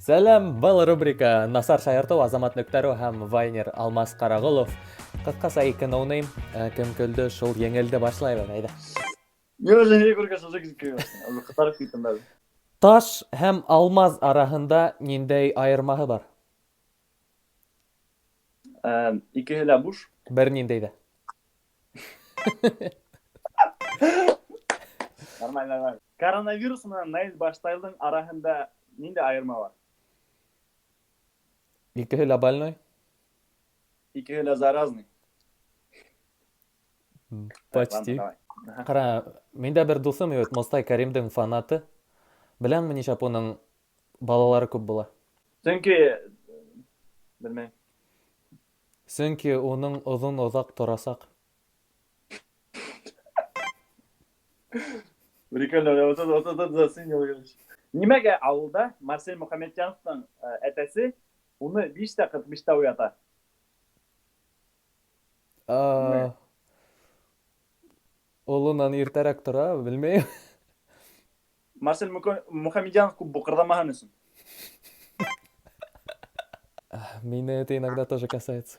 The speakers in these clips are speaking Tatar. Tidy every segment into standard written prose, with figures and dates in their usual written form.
Сәлем, бұл рубрика Насар Шаярту, Азамат Нүктәру һәм Вайнер Алмас Қарағұлов. Қысқаса ике ноунейм, кім күлді, шул еңелді башлайбы, әйді. Я уже не көргән шул кизиккә. Ул кытарып киттем бәлки. Таш һәм алмаз араһында ниндәй айырмаһы бар? Икеһе лә буш. Бер ниндәй дә. Нормально. Коронавирус менән Наил Баштайлдың араһында нинди айырма бар? Икеһе лә больной? Икеһе лә заразный. Почти. Ладно, давай. Қара, менде бер дусым ебет, Мостай Кәримдің фанаты. Беләңме нишап уның балалары күп була? Чөнки белмәйм. Сөнки уның озын озак торасак. Прикольно, вот засынял. Нимәгә авылда Марсель Мөхәммәтҗановның әтәсе уны 5:45 уята? Олунан иртәрәк тора, белмәйм. Марсель Мөхәммәтҗанов күп букырдамаһын өчен. Меня это иногда тоже касается.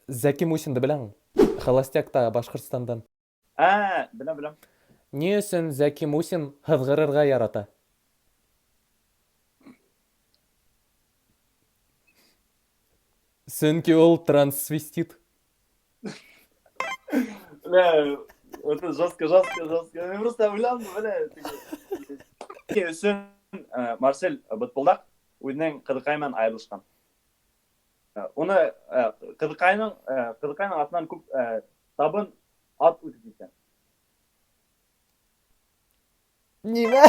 Зәки Мусинды беләң? Холостякта Башкортстандан. Беләм. Ни өсөн Зәки Мусин һыҙғырырға ярата? Сөнки ул трансвестит. Это жестко. Я просто уйландым, Өсөн Марсель Бытпылдак үҙенең ҡыҙыҡай менән айырылышҡан. Уны ҡыҙыҡайның атынан күп табын ат үтеп киткән. Нимә?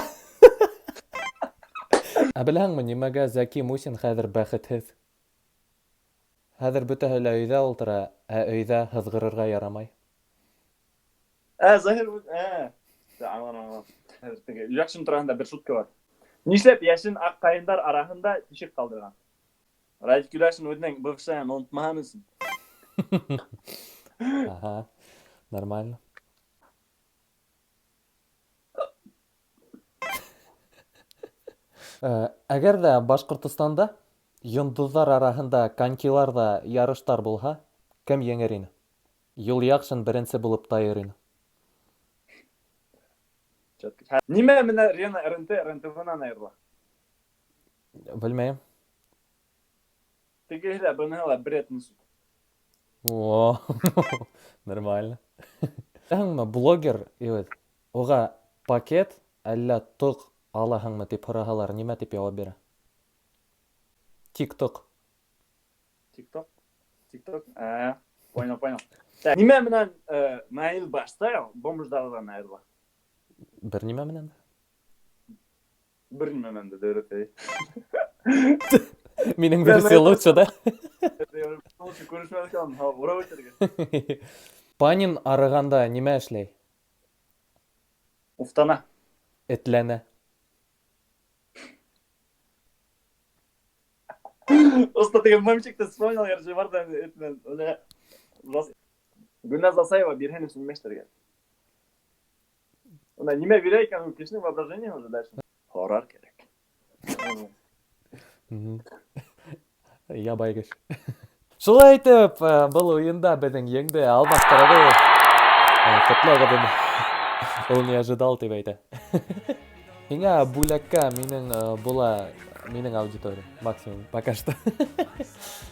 Беләңме, нимәгә Зәки Мусин хәҙер бәхетһеҙ? Хәҙер бөтәһе лә өйҙә ултыра, ә өйҙә һыҙғырырға ярамай. Заһир, аңлам. Яҡшым тураһында бер шутка бар. Нишләп йәшен аҡ ҡайындар араһында тишек ҡалдырған? Радик Юлашин үҙенең бывшыһын онотмаһын өсөн. Ага, нормально. Әгәр ҙә Башҡортостанда йондоҙҙар араһында конькиларҙа ярыштар булһа, кем еңер ине? Юлъяҡшин беренсе булып тайыр ине. Нимә менән Рена РНТ-нан айырыла? Белмәйем. Тегеһе лә, быныһы ла бер этнос. О, нормально. Беләңме, блогер, уға пакет әллә тоҡ алаһыңмы тип һораһалар, нимә тип яуап бирә? Тик-тоҡ. Тик-ток? Понял. Нимә менән Наил Баштаев бомждарҙан айырыла? Бер нимә менән? Бер нимә менән дә дөрөҫ. Минең версия лучше, да? Лучше күрешмәдек аны, урап үтергә. Панин арығанда нимә эшләй? Уфтана. Этләнә. Уста теге мемчикті вспомнил, я же барда этмен. Гүлназ Асаева бирһен өсөн мештерге. Ona нимә бирә икән, ул кешенең воображение уже дальше. Һорар кәрәк. Ябай кеш. Шулай итеп, был уйында беҙҙең еңде Алмас Ҡарағолов. Ҡотлағыҙын. Ул не ожидал тип әйтә. Һиңә бүләккә минең аудитория максимум пока что.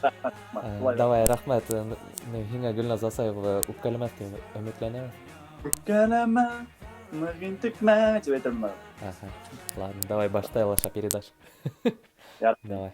Давай, рәхмәт. Һиңә Гөлназ Асаева үпкәләмәҫ тип өмөтләнәм. Үпкәләмә, мөгин текмә, тип әйтәм. Ладно, давай баштай лаша передачу. Давай.